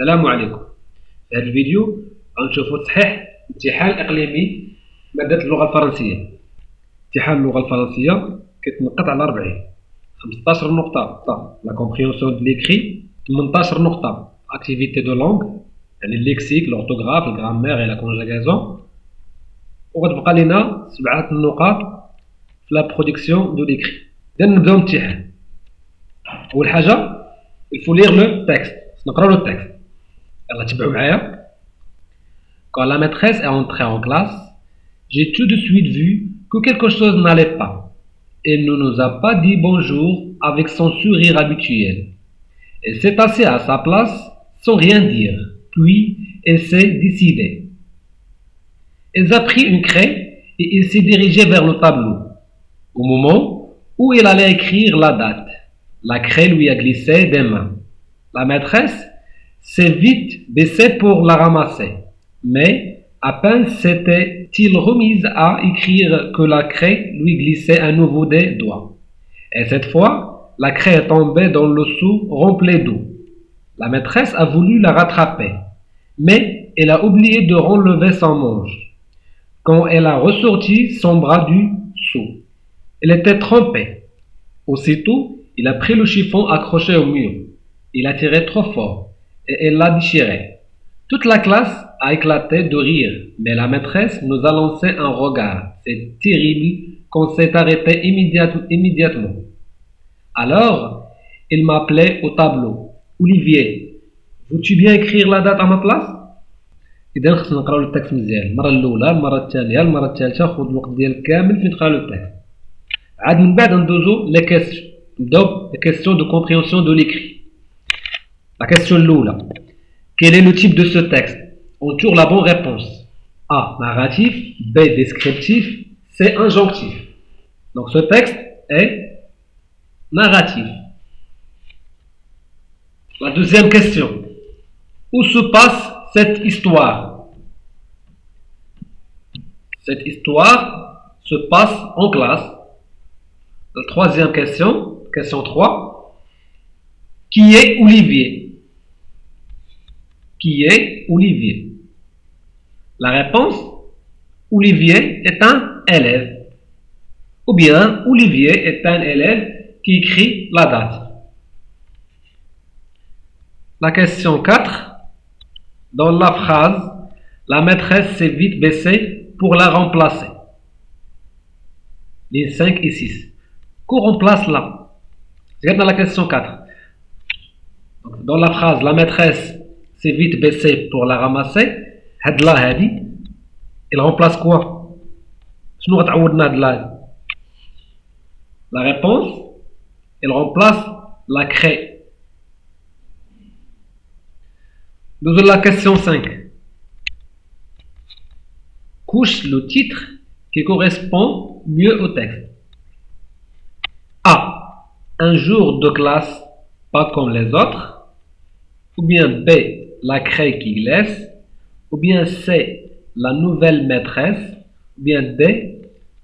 السلام عليكم. في هذا الفيديو غنشوفوا صحيح امتحان اقليمي ماده اللغه الفرنسيه. امتحان اللغه الفرنسيه كيتنقط على 40 15 نقطه لا كومبريهنسيون دو ليكري، 18 نقطه اكتيفيتي دو لونغ يعني الليكسيك لورتوغراف الغرامير اي لا كونجوغاسيون، وغتبقى لنا 7 نقاط في لا برودكسيون دو ليكري. اذا نبداو الامتحان. اول حاجه الفو لير لو تكست، نقراو لو تكست. يلا تبعوا معايا. Quand la maîtresse est entrée en classe, j'ai tout de suite vu que quelque chose n'allait pas. Elle ne nous a pas dit bonjour avec son sourire habituel. Elle s'est assise à sa place sans rien dire, puis elle s'est décidée. Elle a pris une craie et elle s'est dirigée vers le tableau. Au moment où elle allait écrire la date, la craie lui a glissé des mains. La maîtresse s'est vite baissée pour la ramasser. Mais à peine s'était-il remise à écrire que la craie lui glissait à nouveau des doigts. Et cette fois, la craie est tombée dans le seau rempli d'eau. La maîtresse a voulu la rattraper, mais elle a oublié de renlever son manche. Quand elle a ressorti son bras du seau, elle était trempée. Aussitôt, il a pris le chiffon accroché au mur. Il a tiré trop fort et elle l'a déchiré. Toute la classe a éclaté de rire, mais la maîtresse nous a lancé un regard. C'est terrible qu'on s'est arrêté immédiatement. Alors, il m'appelait au tableau. Olivier, veux-tu bien écrire la date à ma place? إذا خصنا نقراو التكست مزيان المرة الأولى المرة الثانية المرة الثالثة، خذ الوقت ديالك كامل فين تقرا لو التكست. عاد من بعد ندوزو لي كيسيون، نبداو لي كيسيون دو كومبريهنسيون دو ليكري. لا كيسيون الأولى: quel est le type de ce texte? Entoure la bonne réponse. A. Narratif. B. Descriptif. C. Injonctif. Donc ce texte est narratif. La deuxième question: où se passe cette histoire? Cette histoire se passe en classe. La troisième question, question 3. Qui est Olivier? Qui est Olivier? La réponse: Olivier est un élève. Ou bien Olivier est un élève qui écrit la date. La question 4. Dans la phrase, la maîtresse s'est vite baissée pour la remplacer. Les 5 et 6. Qu'on remplace là? Regarde la question 4. Donc, dans la phrase, la maîtresse s'est vite baissée pour la ramasser. Hadla hadi. Il remplace quoi? شنو غتعوضنا هاد لا؟ La réponse, il remplace la craie. Nous avons la question 5. Couche le titre qui correspond mieux au texte. A. Un jour de classe pas comme les autres. Ou bien B. La craie qui glisse. Ou bien C. La nouvelle maîtresse. Ou bien D.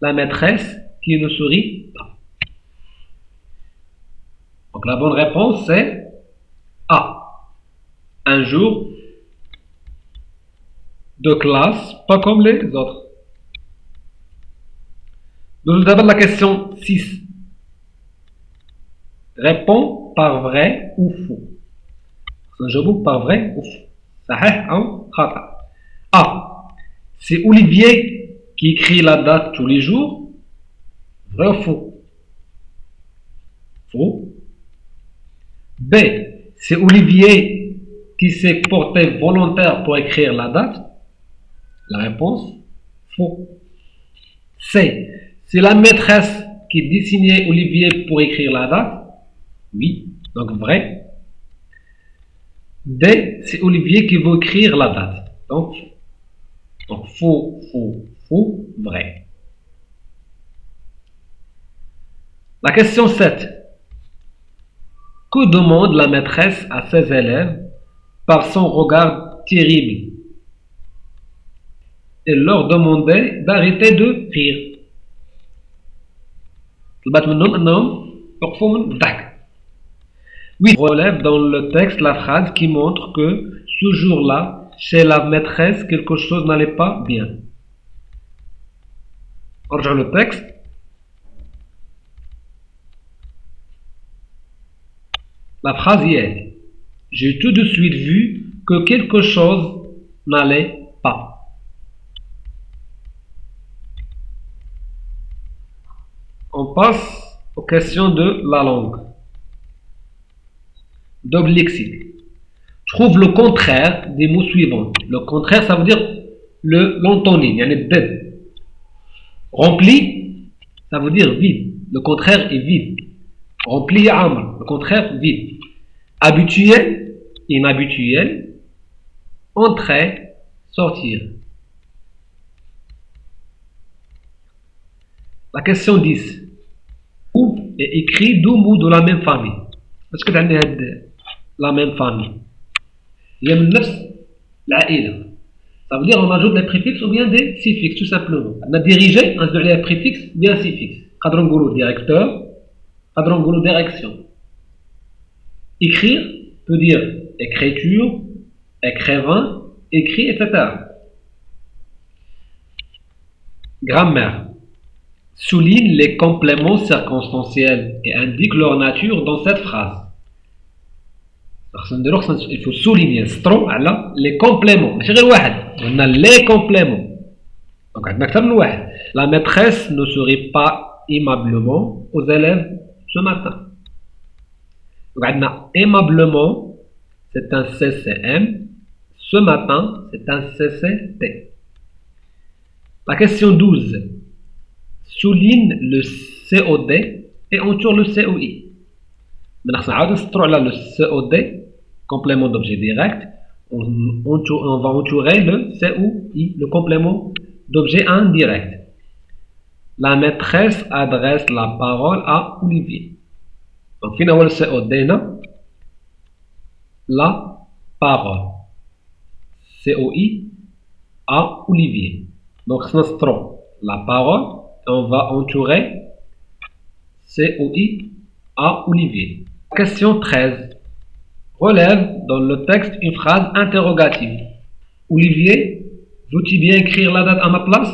La maîtresse qui ne sourit pas. Donc la bonne réponse c'est A. Un jour de classe pas comme les autres. Nous avons la question 6. Réponds par vrai ou faux. نجاوبوا par vrai ou faux. صحيح أو خطأ. A. C'est Olivier qui écrit la date tous les jours. Vrai ou faux? Faux. B. C'est Olivier qui s'est porté volontaire pour écrire la date. La réponse, faux. C. C'est la maîtresse qui désignait Olivier pour écrire la date. Oui, donc vrai. D. C'est Olivier qui veut écrire la date. Donc faux, faux, faux, vrai. La question 7. Que demande la maîtresse à ses élèves par son regard terrible? Elle leur demandait d'arrêter de rire. Oui, relève dans le texte la phrase qui montre que ce jour-là, chez la maîtresse, quelque chose n'allait pas bien. On rejoint le texte. La phrase y est. J'ai tout de suite vu que quelque chose n'allait pas. On passe aux questions de la langue. Double lexique. Trouve le contraire des mots suivants. Le contraire, ça veut dire l'antonyme, yani dead. Rempli, ça veut dire vide. Le contraire est vide. Rempli, amr. Le contraire, vide. Habituel, inhabituel. Entrer, sortir. La question 10. Trouve et écrit deux mots de la même famille. Est-ce que tu as la même famille? Il y a le nefs, l'a'ila. Ça veut dire on ajoute des préfixes ou bien des suffixes, tout simplement. On a dirigé, on a les préfixes ou bien suffixes. Cadran directeur, cadran direction. Écrire peut dire écriture, écrivain, écrit, etc. Grammaire. Souligne les compléments circonstanciels et indique leur nature dans cette phrase. Il faut souligner les compléments. On a les compléments. Donc, la maîtresse ne sourit pas aimablement aux élèves ce matin. Donc, aimablement, c'est un CCM. Ce matin, c'est un CCT. La question 12. Souligne le COD et entoure le COI. Maintenant, le COD, complément d'objet direct, on va entourer le COI, le complément d'objet indirect. La maîtresse adresse la parole à Olivier. Donc, finalement, le COD, la parole. COI à Olivier. Donc, c'est la parole, et on va entourer COI à Olivier. Question 13. Relève dans le texte une phrase interrogative. Olivier, veux-tu bien écrire la date à ma place?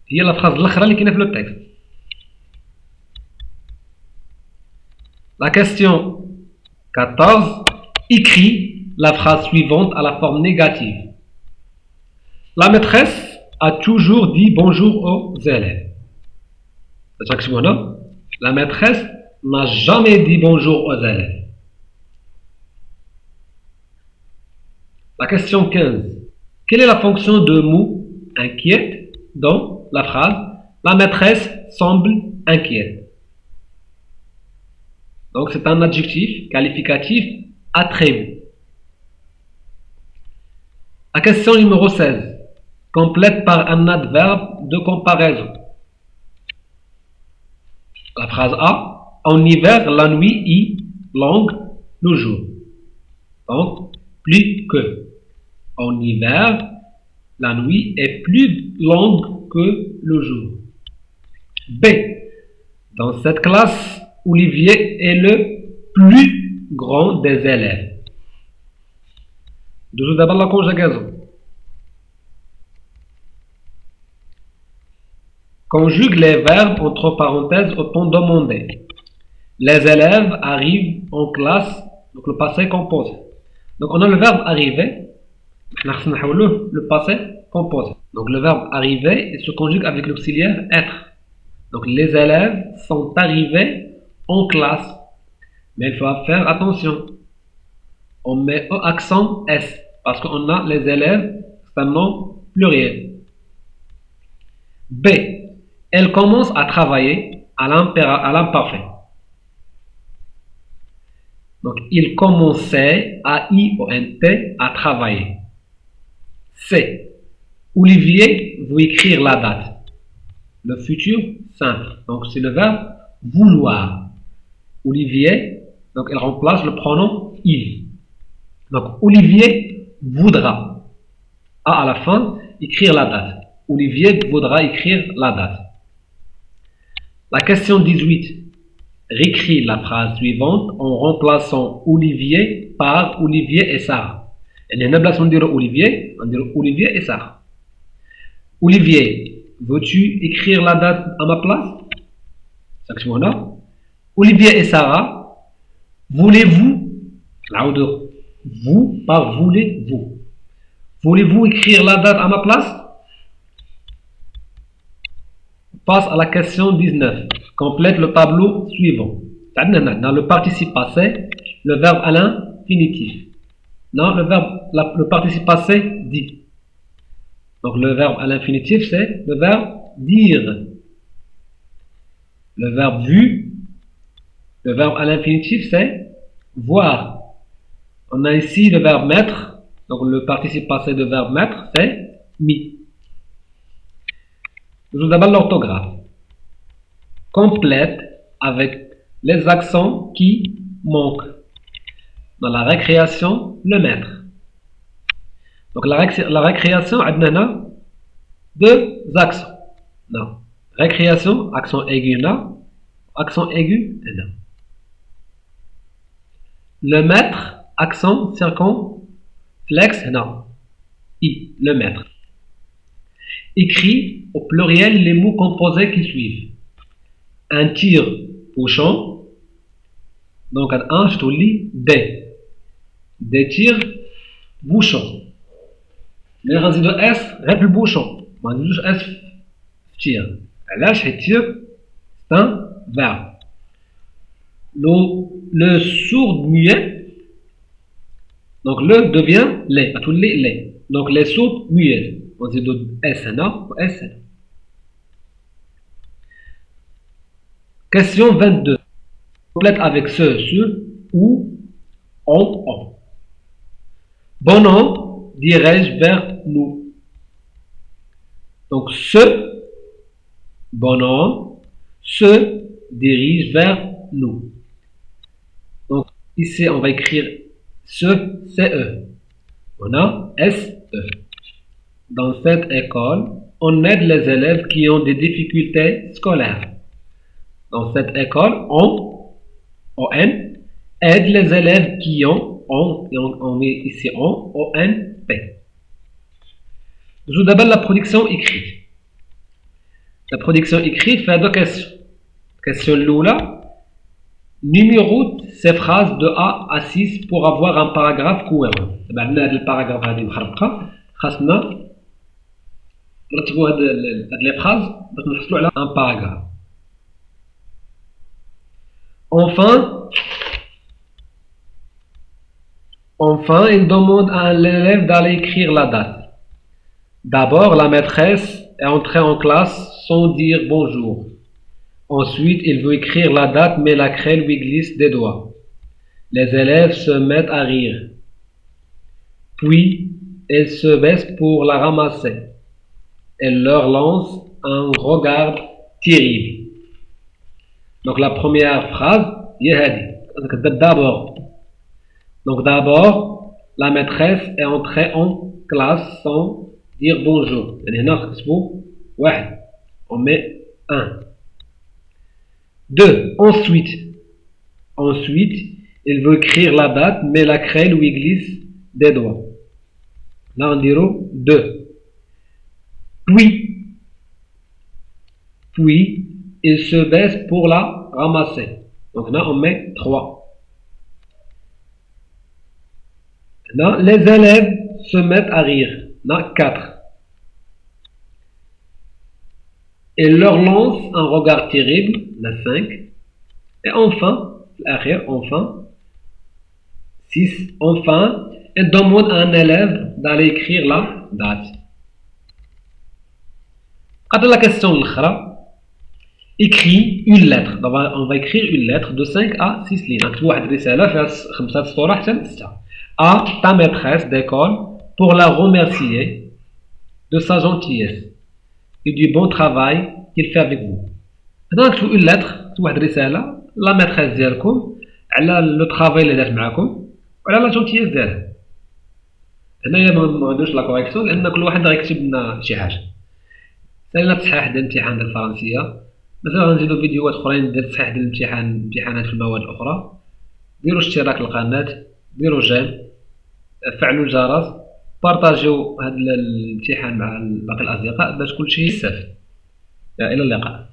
Il y a la phrase l'autre qui n'est pas le texte. La question 14. Écris la phrase suivante à la forme négative. La maîtresse a toujours dit bonjour aux élèves. La maîtresse n'a jamais dit bonjour aux élèves. La question 15. Quelle est la fonction de mot inquiète dans la phrase la maîtresse semble inquiète? Donc c'est un adjectif qualificatif attribut. La question numéro 16. Complète par un adverbe de comparaison. La phrase A. En hiver, la nuit est longue le jour. Donc, plus que. En hiver, la nuit est plus longue que le jour. B. Dans cette classe, Olivier est le plus grand des élèves. Nous d'abord la conjugaison. Conjugue les verbes entre parenthèses au temps demandé. Les élèves arrivent en classe, donc le passé composé. Donc on a le verbe arriver, le passé composé. Donc le verbe arriver il se conjugue avec l'auxiliaire être. Donc les élèves sont arrivés en classe. Mais il faut faire attention. On met accent S parce qu'on a les élèves, c'est un nom pluriel. B. Elle commence à travailler à l'imparfait. Donc, il commençait à IONT à travailler. C. Olivier veut écrire la date. Le futur simple. Donc, c'est le verbe vouloir. Olivier, donc elle remplace le pronom il. Donc, Olivier voudra. À la fin, écrire la date. Olivier voudra écrire la date. La question 18. Réécris la phrase suivante en remplaçant Olivier par Olivier et Sarah. يعني هنا بلاص ما نديرو أوليفييه غنديرو أوليفييه et Sarah. Olivier, veux-tu écrire la date à ma place? سنكتبو هنا. Olivier et Sarah, voulez-vous نعاودو vous pas voulez-vous. Voulez-vous écrire la date à ma place? Passe à la question 19. Complète le tableau suivant. Dans le participe passé, le verbe à l'infinitif. Non, le participe passé dit. Donc le verbe à l'infinitif, c'est le verbe dire. Le verbe vu, le verbe à l'infinitif, c'est voir. On a ici le verbe mettre. Donc le participe passé de verbe mettre, c'est mis. Je vous d'abord l'orthographe. Complète avec les accents qui manquent. Dans la récréation, le maître. Donc la récréation, on a deux accents. Non. Récréation, accent aigu, non. Accent aigu, non. Le maître, accent circonflexe, non. I, le maître. Écrit au pluriel les mots composés qui suivent. Un tire-bouchon. Donc, un, je te lis des. Des tire-bouchons. Mais on dit de S, reste le bouchon. On dit juste S, tire. Là, je tire, c'est un verbe. Le sourd muet, donc le devient les. À tous les. Donc, les sourds muets. On dit de SNA ou SNA. Question 22. Complète avec ce ou on. Bon an dirige vers nous. Donc ce bon an se dirige vers nous. Donc ici on va écrire ce, CE. On a SE. Dans cette école, on aide les élèves qui ont des difficultés scolaires. Dans cette école, on aide les élèves qui ont, on met ici ONP. Je vous donne la production écrite. La production écrite fait deux questions. Question l'oula. Numérote ces phrases de A à 6 pour avoir un paragraphe cohérent. Le paragraphe هذه مخربقة خاصنا نرتبوا هاد les phrases باش نحصلوا على un paragraphe. Enfin, il demande à l'élève d'aller écrire la date. D'abord, la maîtresse est entrée en classe sans dire bonjour. Ensuite, il veut écrire la date, mais la craie lui glisse des doigts. Les élèves se mettent à rire. Puis, elle se baisse pour la ramasser. Elle leur lance un regard terrible. Donc la première phrase, d'abord. Donc d'abord, la maîtresse est entrée en classe sans dire bonjour. On met 1. 2. Ensuite, il veut écrire la date, mais la craie lui glisse des doigts. Là, on dirait 2. Puis, il se baisse pour la ramasser. Donc là, on met 3. Là, les élèves se mettent à rire. Là, 4. Il leur lance un regard terrible. Là, 5. Et enfin, 6. Enfin, il demande à un élève d'aller écrire la date. Quant à la question de l'autre, écris une lettre. On va écrire une lettre de 5 à 6 lignes. À ta maîtresse d'école pour la remercier de sa gentillesse et du bon travail qu'il fait avec vous. Donc, une lettre, la maîtresse ديالكم على le travail اللي دارت معاكم وعلى la gentillesse ديالها. هنايا ما عندوش لا كوريكسيون لان كل واحد غيكتب لنا شي حاجه. سالنا تصحيح ديال الامتحان ديال الفرنسيه. مثلا غنزيدو فيديوهات اخرين ديال تصحيح ديال امتحانات في المواد الاخرى. ديروا اشتراك للقناه، ديروا جيم. فعلوا الجرس، بارطاجيو هذا الامتحان مع باقي الاصدقاء باش كلشي يستافد. الى اللقاء.